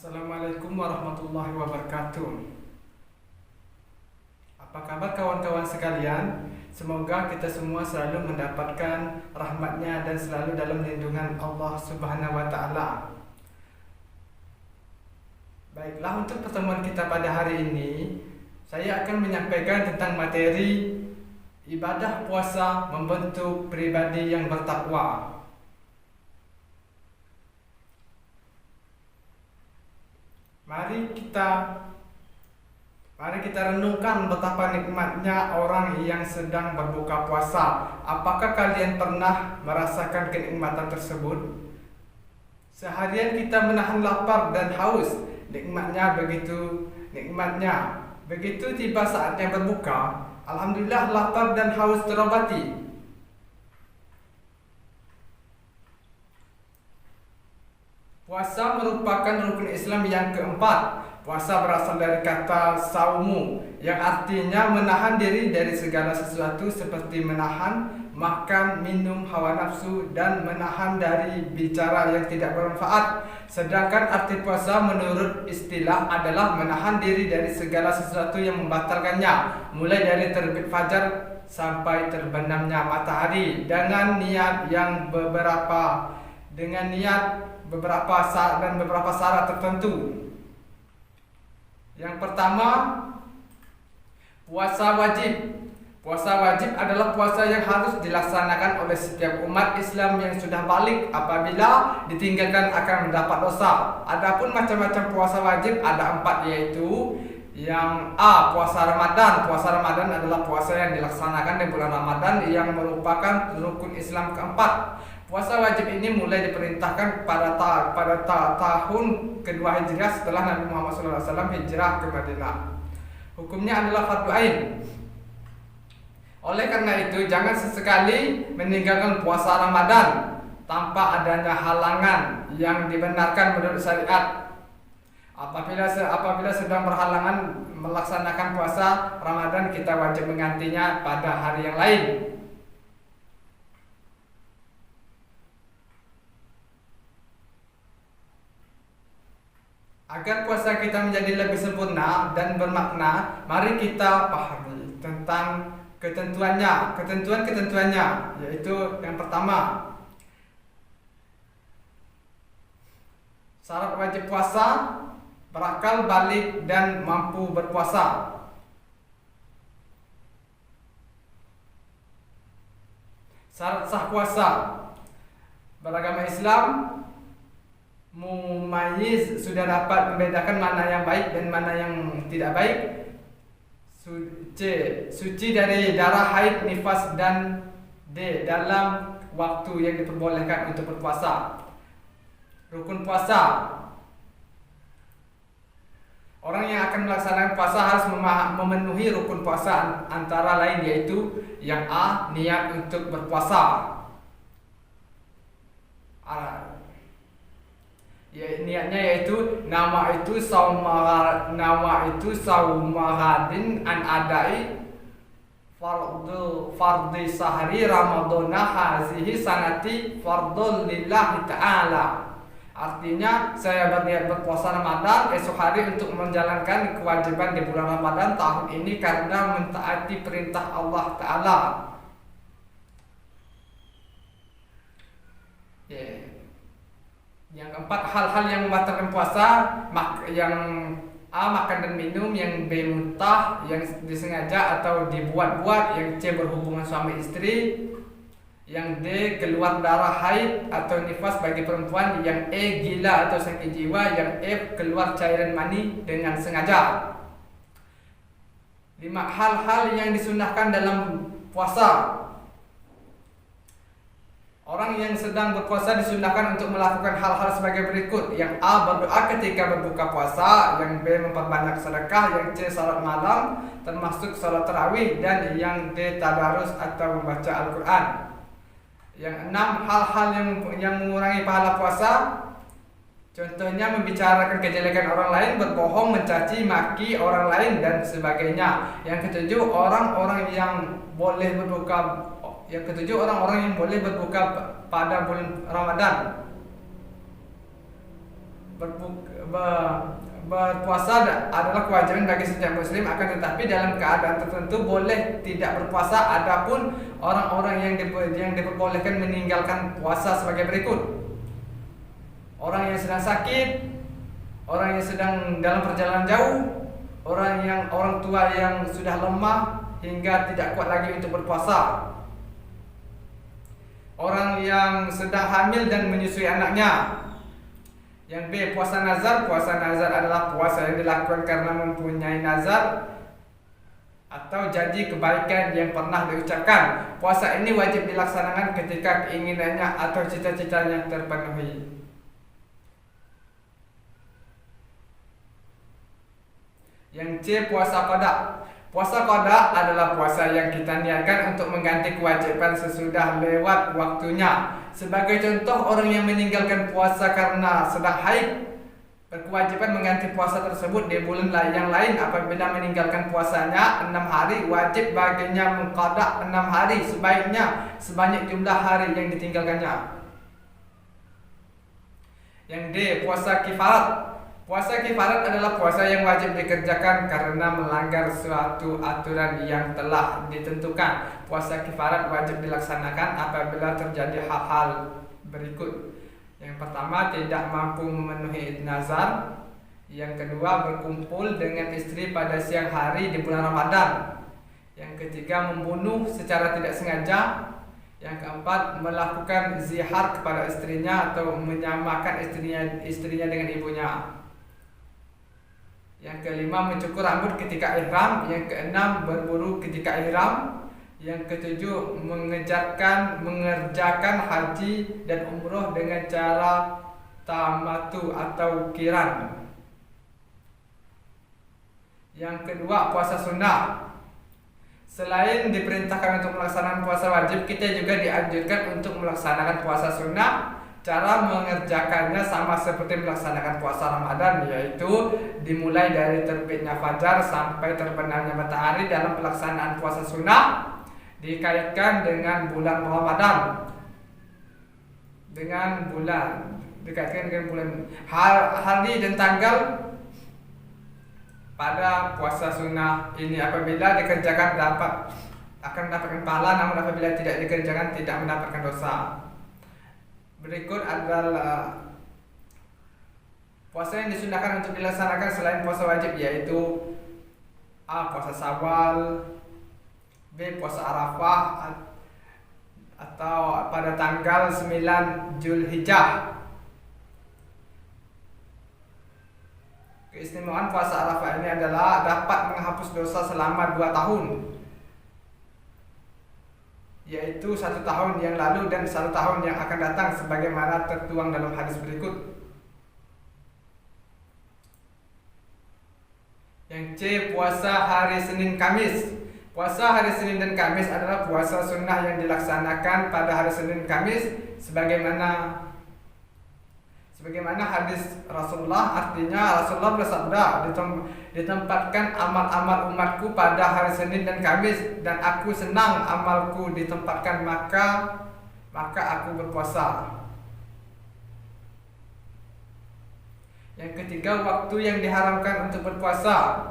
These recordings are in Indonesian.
Assalamualaikum warahmatullahi wabarakatuh. Apa kabar kawan-kawan sekalian? Semoga kita semua selalu mendapatkan rahmatnya dan selalu dalam lindungan Allah Subhanahu wa Ta'ala. Baiklah, untuk pertemuan kita pada hari ini, saya akan menyampaikan tentang materi ibadah puasa membentuk pribadi yang bertakwa. Mari kita renungkan betapa nikmatnya orang yang sedang berbuka puasa. Apakah kalian pernah merasakan kenikmatan tersebut? Seharian kita menahan lapar dan haus. Nikmatnya. Begitu tiba saatnya berbuka, alhamdulillah lapar dan haus terobati. Puasa merupakan rukun Islam yang keempat. Puasa berasal dari kata saumu, yang artinya menahan diri dari segala sesuatu seperti menahan makan, minum, hawa nafsu, dan menahan dari bicara yang tidak bermanfaat. Sedangkan arti puasa menurut istilah adalah menahan diri dari segala sesuatu yang membatalkannya, mulai dari terbit fajar sampai terbenamnya matahari, dengan niat beberapa syarat tertentu. Yang pertama, puasa wajib. Puasa wajib adalah puasa yang harus dilaksanakan oleh setiap umat Islam yang sudah balik. Apabila ditinggalkan akan mendapat dosa. Adapun macam-macam puasa wajib ada 4, yaitu yang A, puasa Ramadan. Puasa Ramadan adalah puasa yang dilaksanakan di bulan Ramadan yang merupakan rukun Islam keempat. Puasa wajib ini mulai diperintahkan pada tahun kedua Hijriah setelah Nabi Muhammad SAW hijrah ke Madinah. Hukumnya adalah fardu ain. Oleh karena itu, jangan sesekali meninggalkan puasa Ramadan tanpa adanya halangan yang dibenarkan menurut syariat. Apabila sedang berhalangan melaksanakan puasa Ramadan, kita wajib menggantinya pada hari yang lain. Agar puasa kita menjadi lebih sempurna dan bermakna, mari kita pahami tentang ketentuannya, yaitu yang pertama, syarat wajib puasa, berakal balik dan mampu berpuasa. Syarat sah puasa, beragama Islam, mumayyiz, sudah dapat membedakan mana yang baik dan mana yang tidak baik. Suci dari darah haid, nifas, dan D, dalam waktu yang diperbolehkan untuk berpuasa. Rukun puasa, orang yang akan melaksanakan puasa harus memenuhi rukun puasa, antara lain yaitu yang A, niat untuk berpuasa. Niatnya yaitu nama itu saumaradin an adai fardhi sahri ramadana hazihi sanati fardhul lillahi ta'ala. Artinya, saya berniat berpuasa Ramadan esok hari untuk menjalankan kewajiban di bulan Ramadan tahun ini karena mentaati perintah Allah Ta'ala. Yang keempat, hal-hal yang membatalkan puasa, yang A, makan dan minum, yang B, muntah, yang disengaja atau dibuat-buat, yang C, berhubungan suami istri, yang D, keluar darah haid atau nifas bagi perempuan, yang E, gila atau sakit jiwa, yang F, keluar cairan mani dengan sengaja. 5 hal-hal yang disunahkan dalam puasa. Orang yang sedang berpuasa disunahkan untuk melakukan hal-hal sebagai berikut. Yang A, berdoa ketika berbuka puasa. Yang B, memperbanyak sedekah. Yang C, salat malam termasuk salat tarawih. Dan yang D, tadarus atau membaca Al-Quran. Yang 6, hal-hal yang mengurangi pahala puasa. Contohnya membicarakan kejelekan orang lain, berbohong, mencaci maki orang lain, dan sebagainya. Yang ketujuh, orang-orang yang boleh berbuka pada bulan Ramadan. berpuasa adalah kewajiban bagi setiap muslim, akan tetapi dalam keadaan tertentu boleh tidak berpuasa. Adapun orang-orang yang diperbolehkan meninggalkan puasa sebagai berikut: orang yang sedang sakit, orang yang sedang dalam perjalanan jauh, orang tua yang sudah lemah hingga tidak kuat lagi untuk berpuasa, orang yang sedang hamil dan menyusui anaknya. Yang B, puasa nazar. Puasa nazar adalah puasa yang dilakukan karena mempunyai nazar atau janji kebaikan yang pernah diucapkan. Puasa ini wajib dilaksanakan ketika keinginannya atau cita-citanya terpenuhi. Yang C, puasa qada. Puasa qada adalah puasa yang kita niatkan untuk mengganti kewajiban sesudah lewat waktunya. Sebagai contoh, orang yang meninggalkan puasa karena sedang haid berkewajiban mengganti puasa tersebut di bulan yang lain. Apabila meninggalkan puasanya 6 hari, wajib baginya mengqada 6 hari sebaiknya sebanyak jumlah hari yang ditinggalkannya. Yang D, puasa kifarat. Puasa kifarat adalah puasa yang wajib dikerjakan karena melanggar suatu aturan yang telah ditentukan. Puasa kifarat wajib dilaksanakan apabila terjadi hal-hal berikut. Yang pertama, tidak mampu memenuhi nazar. Yang kedua, berkumpul dengan istri pada siang hari di bulan Ramadan. Yang ketiga, membunuh secara tidak sengaja. Yang keempat, melakukan zihar kepada istrinya atau menyamakan istrinya dengan ibunya. Yang kelima, mencukur rambut ketika ihram. Yang keenam, berburu ketika ihram. Yang ketujuh, mengerjakan haji dan umroh dengan cara tamatu atau qiran. Yang kedua, puasa sunnah. Selain diperintahkan untuk melaksanakan puasa wajib, kita juga dianjurkan untuk melaksanakan puasa sunnah. Cara mengerjakannya sama seperti melaksanakan puasa Ramadan, yaitu dimulai dari terbitnya fajar sampai terbenamnya matahari. Dalam pelaksanaan puasa sunnah dikaitkan dengan bulan Ramadan, dikaitkan dengan bulan hari dan tanggal pada puasa sunnah ini. Apabila dikerjakan akan mendapatkan pahala, namun apabila tidak dikerjakan tidak mendapatkan dosa. Berikut adalah puasa yang disunahkan untuk dilaksanakan selain puasa wajib, yaitu A, puasa Syawal, B, puasa Arafah atau pada tanggal 9 Zulhijjah. Keistimewaan puasa Arafah ini adalah dapat menghapus dosa selama 2 tahun, yaitu 1 tahun yang lalu dan 1 tahun yang akan datang, sebagaimana tertuang dalam hadis berikut. Yang C, puasa hari Senin Kamis. Puasa hari Senin dan Kamis adalah puasa sunnah yang dilaksanakan pada hari Senin Kamis sebagaimana hadis Rasulullah. Artinya Rasulullah bersabda, ditempatkan amal-amal umatku pada hari Senin dan Kamis, dan aku senang amalku ditempatkan, maka aku berpuasa. Yang ketiga, waktu yang diharamkan untuk berpuasa.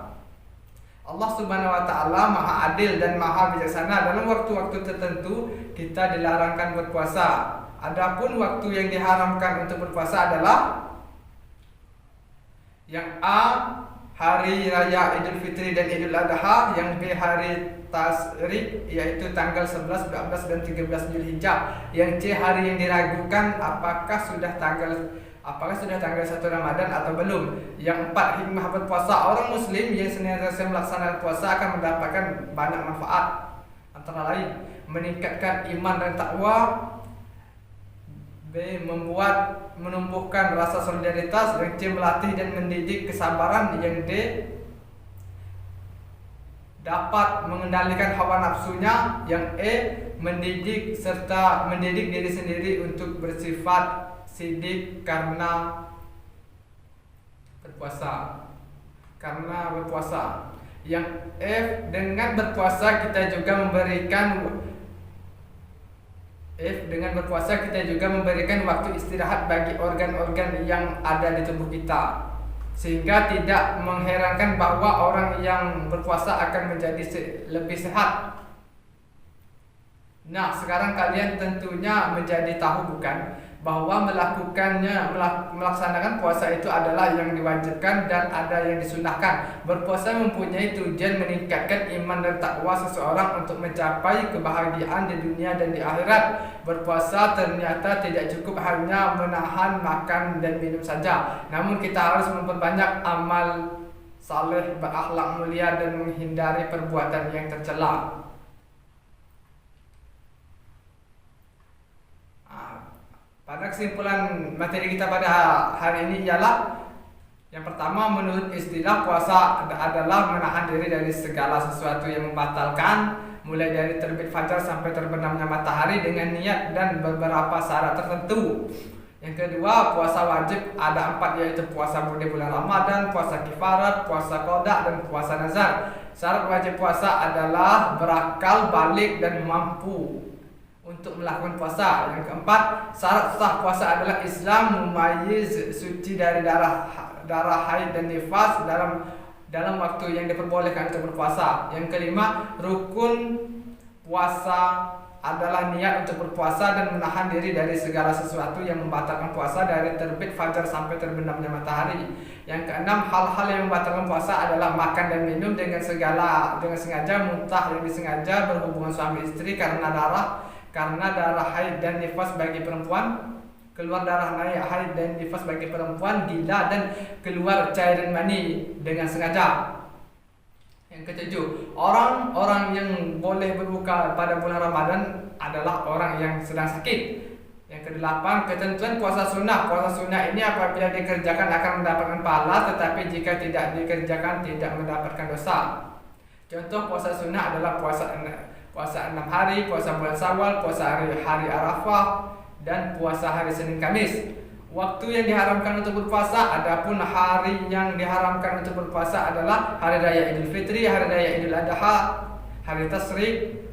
Allah Subhanahu wa taala Maha Adil dan Maha Bijaksana. Dalam waktu-waktu tertentu kita dilarangkan berpuasa. Adapun waktu yang diharamkan untuk berpuasa adalah yang A, hari raya Idul Fitri dan Idul Adha. Yang B, hari Tasyrik, yaitu tanggal 11, 12 dan 13 Zulhijjah. Yang C, hari yang diragukan apakah sudah tanggal 1 Ramadan atau belum. Yang 4, hikmah berpuasa. Orang muslim yang senantiasa melaksanakan puasa akan mendapatkan banyak manfaat, antara lain meningkatkan iman dan takwa. B, menumbuhkan rasa solidaritas. Yang C, melatih dan mendidik kesabaran. Yang D, dapat mengendalikan hawa nafsunya. Yang E, mendidik diri sendiri untuk bersifat sidik karena berpuasa. Yang F, dengan berpuasa kita juga memberikan Dengan berpuasa kita juga memberikan waktu istirahat bagi organ-organ yang ada di tubuh kita, sehingga tidak mengherankan bahwa orang yang berpuasa akan menjadi lebih sehat. Nah, sekarang kalian tentunya menjadi tahu bukan bahwa melaksanakan puasa itu adalah yang diwajibkan dan ada yang disunahkan. Berpuasa mempunyai tujuan meningkatkan iman dan takwa seseorang untuk mencapai kebahagiaan di dunia dan di akhirat. Berpuasa ternyata tidak cukup hanya menahan makan dan minum saja, namun kita harus memperbanyak amal saleh, berakhlak mulia dan menghindari perbuatan yang tercela. Pada kesimpulan materi kita pada hari ini ialah yang pertama, menurut istilah puasa adalah menahan diri dari segala sesuatu yang membatalkan, mulai dari terbit fajar sampai terbenamnya matahari dengan niat dan beberapa syarat tertentu. Yang kedua, puasa wajib ada 4, yaitu puasa di bulan Ramadan, puasa kifarat, puasa qada, dan puasa nazar. Syarat wajib puasa adalah berakal, balik, dan mampu untuk melakukan puasa. Yang keempat, syarat sah puasa adalah Islam mumayyiz, suci dari darah haid dan nifas dalam waktu yang diperbolehkan untuk berpuasa. Yang kelima, rukun puasa adalah niat untuk berpuasa dan menahan diri dari segala sesuatu yang membatalkan puasa dari terbit fajar sampai terbenamnya matahari. Yang keenam, hal-hal yang membatalkan puasa adalah makan dan minum dengan sengaja, muntah yang disengaja, berhubungan suami istri karena darah haid dan nifas bagi perempuan, keluar darah haid dan nifas bagi perempuan, gila, dan keluar cairan mani dengan sengaja. Yang ketujuh, orang-orang yang boleh berbuka pada bulan Ramadan adalah orang yang sedang sakit. Yang kedelapan, ketentuan puasa sunnah. Puasa sunnah ini apabila dikerjakan akan mendapatkan pahala, tetapi jika tidak dikerjakan tidak mendapatkan dosa. Contoh puasa sunnah adalah puasa 6 hari, puasa bulan Syawal, puasa hari Arafah, dan puasa hari Senin Kamis. Waktu yang diharamkan untuk berpuasa, adapun hari yang diharamkan untuk berpuasa adalah hari raya Idul Fitri, hari raya Idul Adha, hari Tasyrik,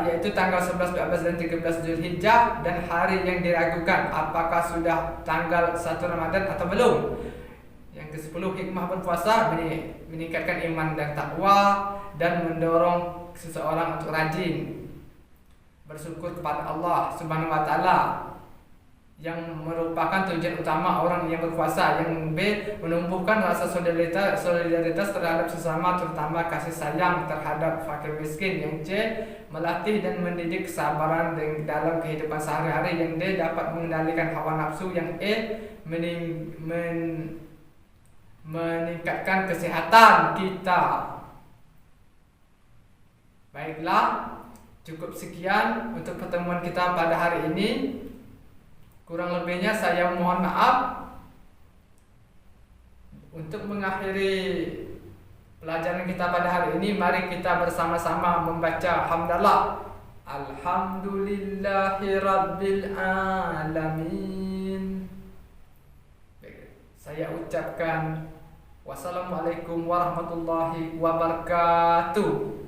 yaitu tanggal 11, 12, dan 13 Zulhijjah, dan hari yang diragukan apakah sudah tanggal 1 Ramadan atau belum. Yang ke-10, hikmah berpuasa meningkatkan iman dan takwa dan mendorong seseorang untuk rajin bersyukur kepada Allah Subhanahu wa taala, yang merupakan tujuan utama orang yang berpuasa. Yang B, menumbuhkan rasa solidaritas terhadap sesama, terutama kasih sayang terhadap fakir miskin. Yang C, melatih dan mendidik kesabaran dalam kehidupan sehari-hari. Yang D, dapat mengendalikan hawa nafsu. Yang E, meningkatkan kesehatan kita. Baiklah, cukup sekian untuk pertemuan kita pada hari ini. Kurang lebihnya saya mohon maaf. Untuk mengakhiri pelajaran kita pada hari ini, mari kita bersama-sama membaca hamdalah. Alhamdulillahirabbil alamin. Saya ucapkan wassalamualaikum warahmatullahi wabarakatuh.